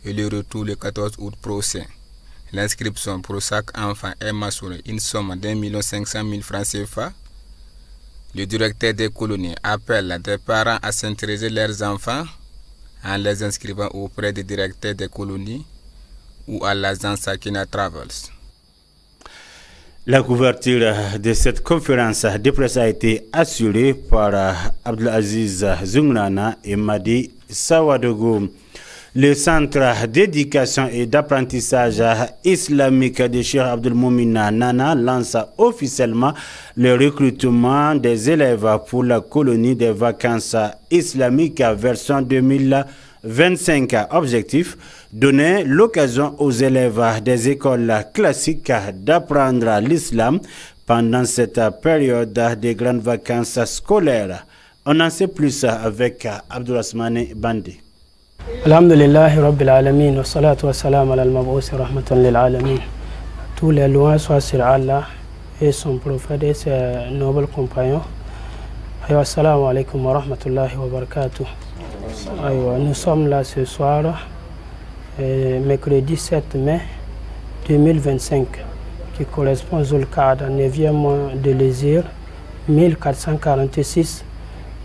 et le retour le 14 août prochain. L'inscription pour chaque enfant est mentionnée une somme d'1 500 000 francs CFA. Le directeur des colonies appelle des parents à s'intéresser leurs enfants en les inscrivant auprès des directeurs des colonies ou à l'agence Sakina Travels. La couverture de cette conférence de presse a été assurée par Abdelaziz Zungrana et Madi Sawadogo. Le centre d'éducation et d'apprentissage islamique de Cheikh Abdelmoumina Nana lance officiellement le recrutement des élèves pour la colonie des vacances islamiques version 2025. Objectif: donner l'occasion aux élèves des écoles classiques d'apprendre l'islam pendant cette période des grandes vacances scolaires. On en sait plus avec Abdourahmane Bandi. Alhamdulillahi Rabbil Alamin, wa salatu wa salam ala al-mab'ousi rahmatan lil alamin. Tous les lois soient sur Allah et son prophète et ses nobles compagnons. Assalamu alaikum wa rahmatullahi wa barakatuh. Nous sommes là ce soir, mercredi 7 mai 2025, qui correspond au cadre 9e mois de l'Hégire 1446,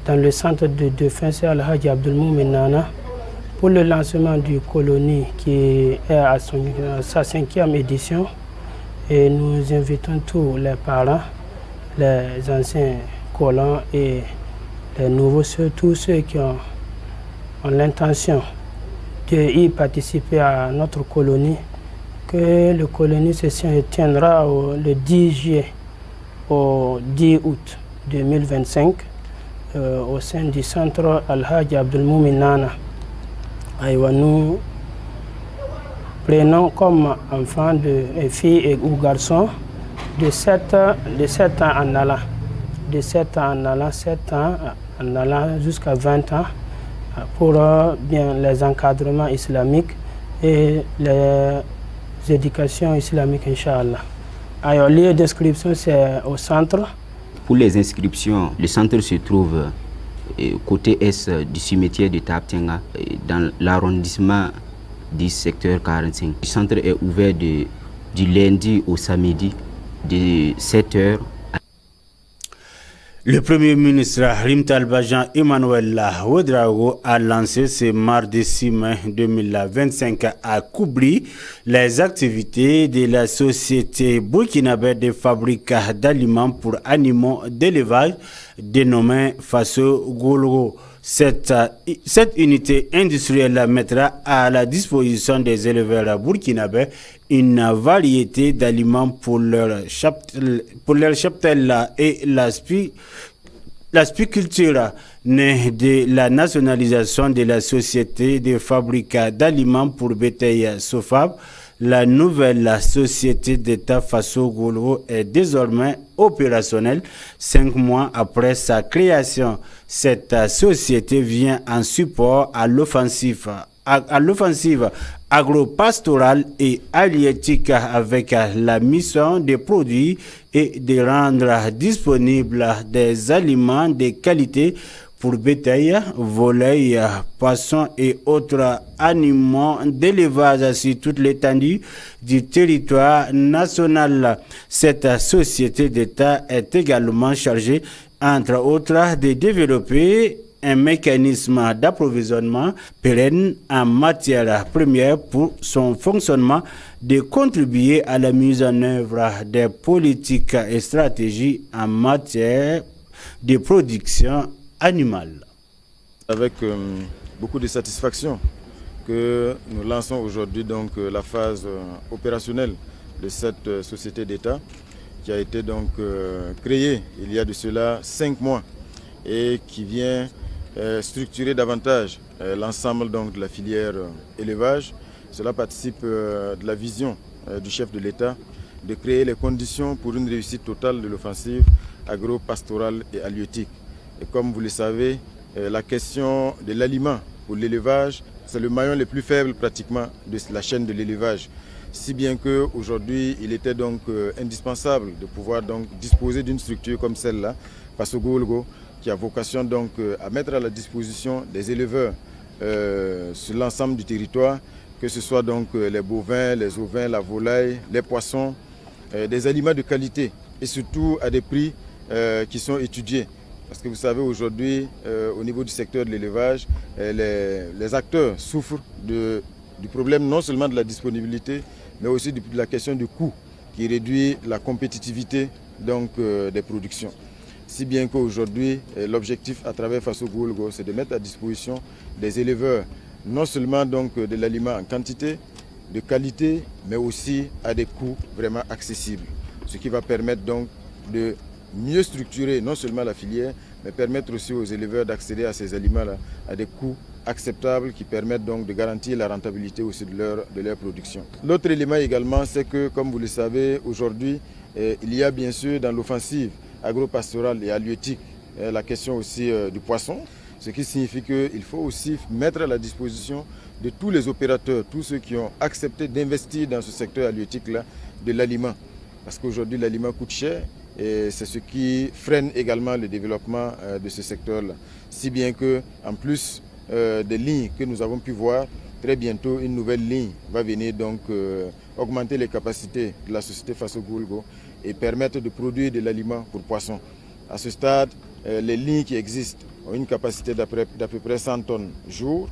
dans le centre de défense Al-Hajj Abdelmoumine Nana, pour le lancement du colonie qui est à sa 5e édition. Et nous invitons tous les parents, les anciens colons et les nouveaux, tous ceux qui ont l'intention d'y participer à notre colonie, que le colonie session tiendra le 10 juillet au 10 août 2025 au sein du centre Al-Hajj Abdelmoumine Nana. Nous prenons comme enfants de filles ou garçons de 7 ans en allant, de 7 ans en allant, 7 ans en allant jusqu'à 20 ans, pour bien les encadrements islamiques et les éducations islamiques, Inch'Allah. Alors, lieu d'inscription, c'est au centre. Pour les inscriptions, le centre se trouve côté est du cimetière de Taptenga, dans l'arrondissement du secteur 45. Le centre est ouvert du lundi au samedi de 7h. Le Premier ministre Rimtal Bajan Emmanuel Ouedraogo a lancé ce mardi 6 mai 2025 à Koubri les activités de la société burkinabé de fabrique d'aliments pour animaux d'élevage dénommée Faso Golgo. Cette unité industrielle mettra à la disposition des éleveurs burkinabés une variété d'aliments pour leur cheptel et l'aspiculture, née de la nationalisation de la société de fabrique d'aliments pour bétail Sofab. La nouvelle société d'État Faso Golgo est désormais opérationnelle 5 mois après sa création. Cette société vient en support à l'offensive agro-pastorale et halieutique avec la mission de produire et de rendre disponibles des aliments de qualité pour bétail, volailles, poissons et autres animaux d'élevage sur toute l'étendue du territoire national. Cette société d'État est également chargée, entre autres, de développer un mécanisme d'approvisionnement pérenne en matière première pour son fonctionnement, de contribuer à la mise en œuvre des politiques et stratégies en matière de production animale. Avec beaucoup de satisfaction que nous lançons aujourd'hui donc la phase opérationnelle de cette société d'État qui a été donc créée il y a de cela 5 mois et qui vient structurer davantage l'ensemble donc de la filière élevage. Cela participe de la vision du chef de l'État de créer les conditions pour une réussite totale de l'offensive agro-pastorale et halieutique. Et comme vous le savez, la question de l'aliment pour l'élevage, c'est le maillon le plus faible pratiquement de la chaîne de l'élevage. Si bien qu'aujourd'hui, il était donc indispensable de pouvoir donc disposer d'une structure comme celle-là, Faso Golgo, qui a vocation donc à mettre à la disposition des éleveurs sur l'ensemble du territoire, que ce soit donc les bovins, les ovins, la volaille, les poissons, des aliments de qualité et surtout à des prix qui sont étudiés. Parce que vous savez aujourd'hui, au niveau du secteur de l'élevage, les acteurs souffrent du problème non seulement de la disponibilité, mais aussi de la question du coût qui réduit la compétitivité donc, des productions. Si bien qu'aujourd'hui, l'objectif à travers Faso Goulgo, c'est de mettre à disposition des éleveurs non seulement donc, de l'aliment en quantité, de qualité, mais aussi à des coûts vraiment accessibles. Ce qui va permettre donc de mieux structurer non seulement la filière, mais permettre aussi aux éleveurs d'accéder à ces aliments-là à des coûts acceptables qui permettent donc de garantir la rentabilité aussi de leur production. L'autre élément également, c'est que, comme vous le savez, aujourd'hui, il y a bien sûr dans l'offensive agro-pastorale et halieutique la question aussi du poisson, ce qui signifie qu'il faut aussi mettre à la disposition de tous les opérateurs, tous ceux qui ont accepté d'investir dans ce secteur halieutique-là, de l'aliment. Parce qu'aujourd'hui, l'aliment coûte cher et c'est ce qui freine également le développement de ce secteur-là. Si bien que, en plus des lignes que nous avons pu voir, très bientôt une nouvelle ligne va venir donc augmenter les capacités de la société Faso Goulgo et permettre de produire de l'aliment pour poissons. À ce stade, les lignes qui existent ont une capacité d'à peu près 100 tonnes jour.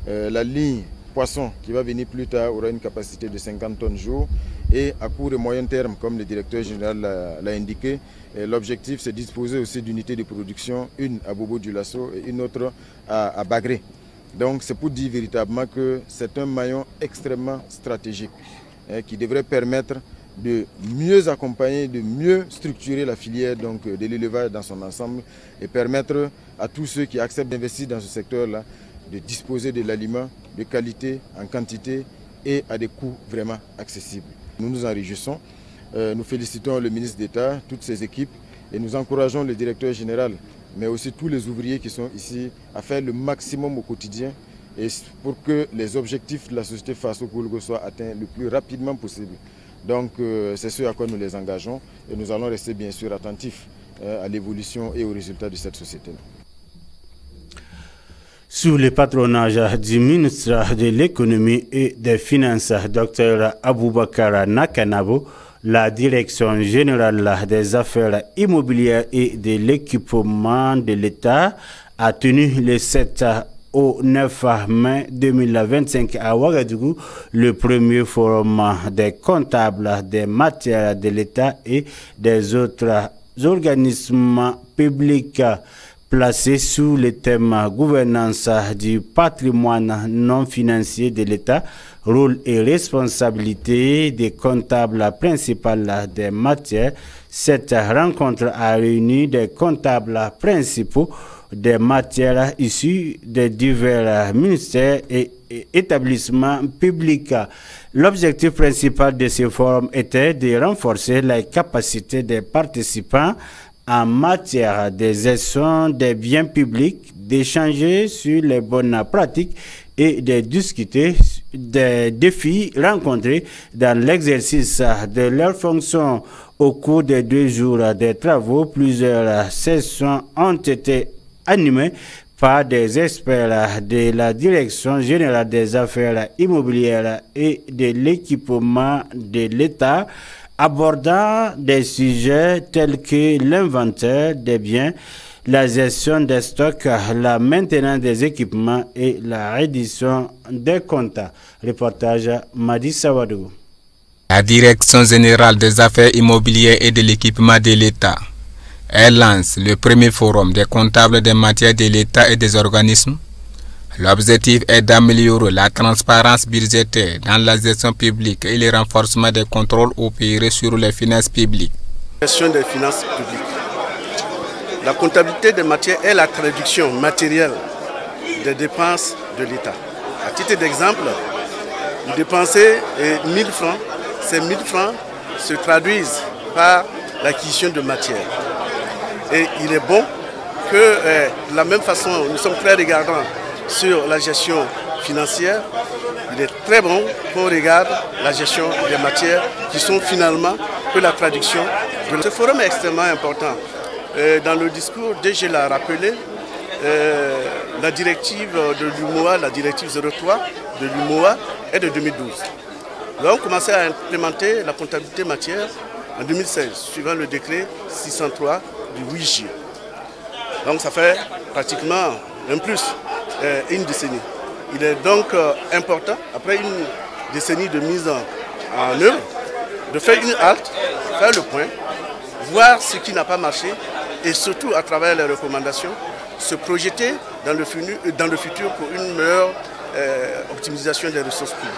La ligne poisson qui va venir plus tard aura une capacité de 50 tonnes jour. Et à court et moyen terme, comme le directeur général l'a indiqué, l'objectif c'est de disposer aussi d'unités de production, une à Bobo-Dioulasso et une autre à Bagré. Donc c'est pour dire véritablement que c'est un maillon extrêmement stratégique qui devrait permettre de mieux accompagner, de mieux structurer la filière donc, de l'élevage dans son ensemble et permettre à tous ceux qui acceptent d'investir dans ce secteur-là de disposer de l'aliment de qualité, en quantité et à des coûts vraiment accessibles. Nous nous en réjouissons, nous félicitons le ministre d'État, toutes ses équipes et nous encourageons le directeur général, mais aussi tous les ouvriers qui sont ici à faire le maximum au quotidien et pour que les objectifs de la société Faso Goulgo soient atteints le plus rapidement possible. Donc c'est ce à quoi nous les engageons et nous allons rester bien sûr attentifs à l'évolution et aux résultats de cette société-là. Sous le patronage du ministre de l'économie et des finances, Dr Aboubakar Nakanabo, la direction générale des affaires immobilières et de l'équipement de l'État a tenu le 7 au 9 mai 2025 à Ouagadougou le premier forum des comptables des matières de l'État et des autres organismes publics placé sous le thème gouvernance du patrimoine non financier de l'État, rôle et responsabilité des comptables principaux des matières. Cette rencontre a réuni des comptables principaux des matières issues des divers ministères et établissements publics. L'objectif principal de ce forum était de renforcer les capacités des participants en matière de gestion des biens publics, d'échanger sur les bonnes pratiques et de discuter des défis rencontrés dans l'exercice de leurs fonctions. Au cours des 2 jours de travaux, plusieurs sessions ont été animées par des experts de la Direction générale des affaires immobilières et de l'équipement de l'État, abordant des sujets tels que l'inventaire des biens, la gestion des stocks, la maintenance des équipements et la reddition des comptes. Reportage Madi Sawadou. La Direction générale des affaires immobilières et de l'équipement de l'État, elle lance le premier forum des comptables des matières de l'État et des organismes. L'objectif est d'améliorer la transparence budgétaire dans la gestion publique et le renforcement des contrôles opérés sur les finances publiques. Gestion des finances publiques. La comptabilité des matières est la traduction matérielle des dépenses de l'État. À titre d'exemple, vous dépensez 1000 francs. Ces 1000 francs se traduisent par l'acquisition de matières. Et il est bon que de la même façon, nous sommes très regardants sur la gestion financière. Il est très bon qu'on regarde la gestion des matières qui sont finalement que la traduction. Ce forum est extrêmement important. Dans le discours, DG l'a rappelé, la directive de l'UMOA, la directive 03, de l'UMOA est de 2012. Nous avons commencé à implémenter la comptabilité matière en 2016, suivant le décret 603 du 8 juillet. Donc ça fait pratiquement un plus, une décennie. Il est donc important, après une décennie de mise en œuvre, de faire une halte, faire le point, voir ce qui n'a pas marché et surtout à travers les recommandations, se projeter dans le futur pour une meilleure optimisation des ressources publiques.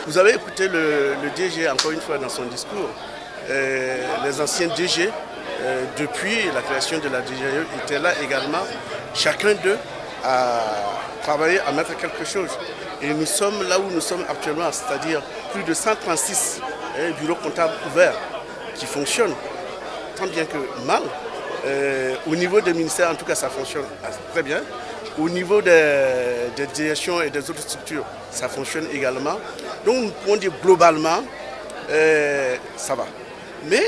Vous avez écouté le DG encore une fois dans son discours. Les anciens DG, depuis la création de la DGE, étaient là également. Chacun d'eux a travaillé à mettre quelque chose. Et nous sommes là où nous sommes actuellement, c'est-à-dire plus de 136 bureaux comptables ouverts qui fonctionnent, tant bien que mal. Au niveau des ministères, en tout cas, ça fonctionne très bien. Au niveau des directions et des autres structures, ça fonctionne également. Donc, nous pouvons dire globalement, ça va. Mais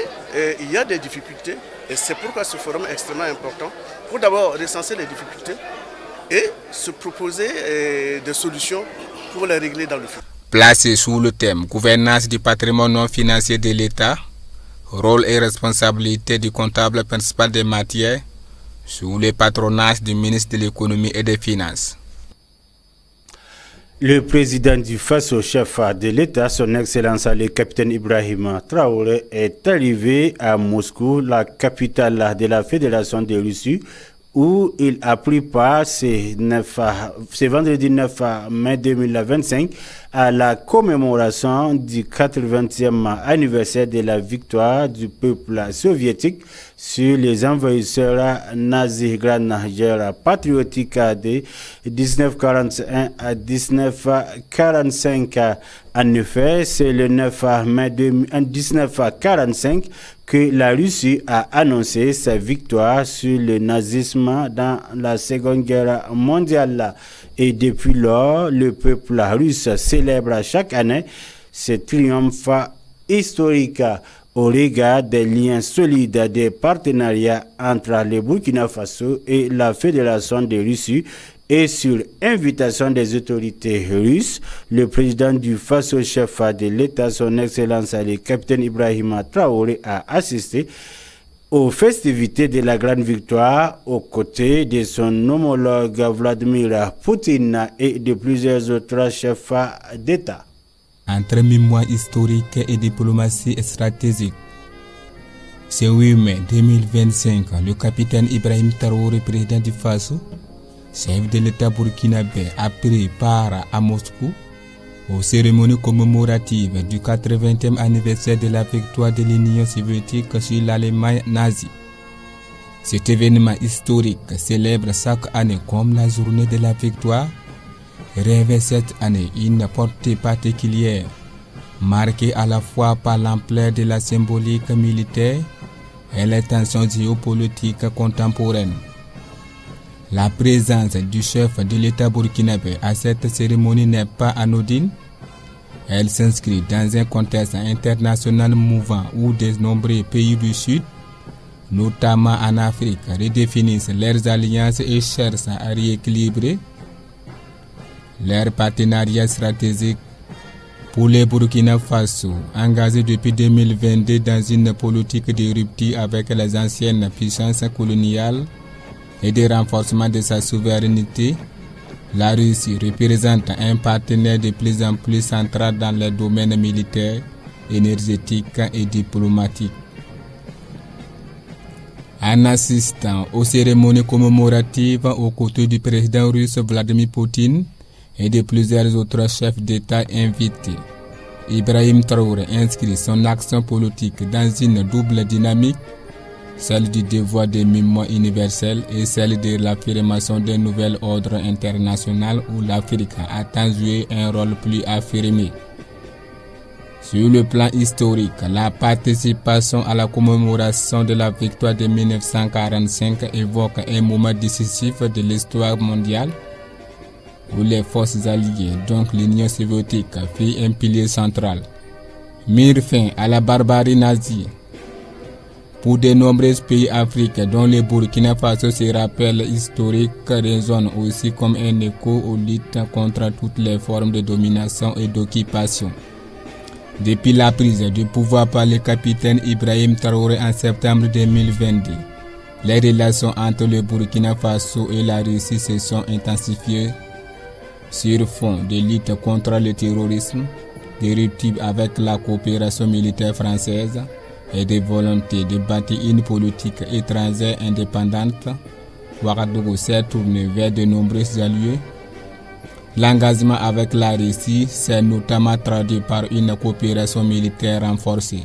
il y a des difficultés et c'est pourquoi ce forum est extrêmement important pour d'abord recenser les difficultés et se proposer des solutions pour les régler dans le futur. Placé sous le thème gouvernance du patrimoine non financier de l'État, rôle et responsabilité du comptable principal des matières, sous le patronage du ministre de l'économie et des finances. Le président du FASO, chef de l'État, son Excellence le capitaine Ibrahim Traoré, est arrivé à Moscou, la capitale de la Fédération de Russie, où il a pris part ce vendredi 9 mai 2025 à la commémoration du 80e anniversaire de la victoire du peuple soviétique sur les envahisseurs nazis grandeur patriotique de 1941 à 1945. En effet, c'est le 9 mai 1945 que la Russie a annoncé sa victoire sur le nazisme dans la Seconde Guerre mondiale. Et depuis lors, le peuple russe célèbre chaque année ce triomphe historique au regard des liens solides des partenariats entre le Burkina Faso et la Fédération de Russie. Et sur invitation des autorités russes, le président du FASO, chef de l'État, son Excellence le capitaine Ibrahim Traoré, a assisté aux festivités de la Grande Victoire aux côtés de son homologue Vladimir Poutine et de plusieurs autres chefs d'État. Entre mémoire historique et diplomatie stratégique, ce 8 mai 2025, le capitaine Ibrahim Traoré, président du FASO, chef de l'État burkinabé, a pris part à Moscou aux cérémonies commémoratives du 80e anniversaire de la victoire de l'Union soviétique sur l'Allemagne nazie. Cet événement historique célèbre chaque année comme la journée de la victoire, revêt cette année une portée particulière, marquée à la fois par l'ampleur de la symbolique militaire et les tensions géopolitiques contemporaines. La présence du chef de l'État burkinabé à cette cérémonie n'est pas anodine. Elle s'inscrit dans un contexte international mouvant où de nombreux pays du Sud, notamment en Afrique, redéfinissent leurs alliances et cherchent à rééquilibrer leurs partenariats stratégiques. Pour le Burkina Faso, engagé depuis 2022 dans une politique de rupture avec les anciennes puissances coloniales et de renforcement de sa souveraineté, la Russie représente un partenaire de plus en plus central dans les domaines militaires, énergétiques et diplomatiques. En assistant aux cérémonies commémoratives aux côtés du président russe Vladimir Poutine et de plusieurs autres chefs d'État invités, Ibrahim Traoré inscrit son action politique dans une double dynamique, celle du devoir de mémoire universelle et celle de l'affirmation d'un nouvel ordre international où l'Afrique attend jouer un rôle plus affirmé. Sur le plan historique, la participation à la commémoration de la victoire de 1945 évoque un moment décisif de l'histoire mondiale où les forces alliées, donc l'Union soviétique, fit un pilier central, mirent fin à la barbarie nazie, Pour de nombreux pays africains, dont le Burkina Faso, se rappelle historique résonne aussi comme un écho aux luttes contre toutes les formes de domination et d'occupation. Depuis la prise du pouvoir par le capitaine Ibrahim Traoré en septembre 2022, les relations entre le Burkina Faso et la Russie se sont intensifiées sur fond de lutte contre le terrorisme, de rupture avec la coopération militaire française et de volonté de bâtir une politique étrangère indépendante. Ouagadougou s'est tourné vers de nombreux alliés. L'engagement avec la Russie s'est notamment traduit par une coopération militaire renforcée,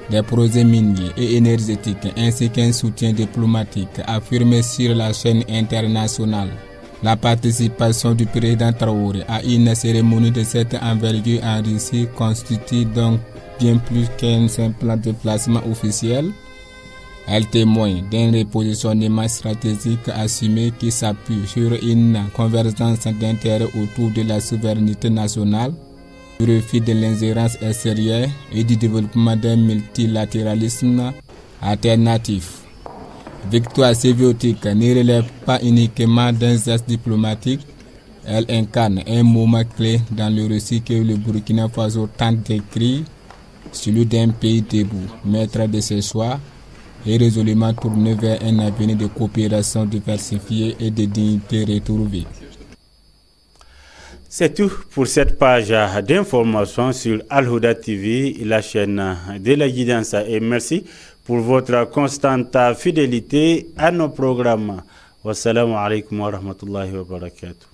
des projets miniers et énergétiques ainsi qu'un soutien diplomatique affirmé sur la scène internationale. La participation du président Traoré à une cérémonie de cette envergure en Russie constitue donc bien plus qu'un simple déplacement officiel. Elle témoigne d'un repositionnement stratégique assumé qui s'appuie sur une convergence d'intérêts autour de la souveraineté nationale, du refus de l'ingérence extérieure et du développement d'un multilatéralisme alternatif. Victoire séviotique ne relève pas uniquement d'un geste diplomatique, elle incarne un moment clé dans le récit que le Burkina Faso tente d'écrire, celui d'un pays debout, maître de ses choix et résolument tourné vers un avenir de coopération diversifiée et de dignité retrouvée. C'est tout pour cette page d'information sur Al-Huda TV, la chaîne de la guidance. Et merci pour votre constante fidélité à nos programmes. Wassalamu alaikum wa rahmatullahi wa barakatuh.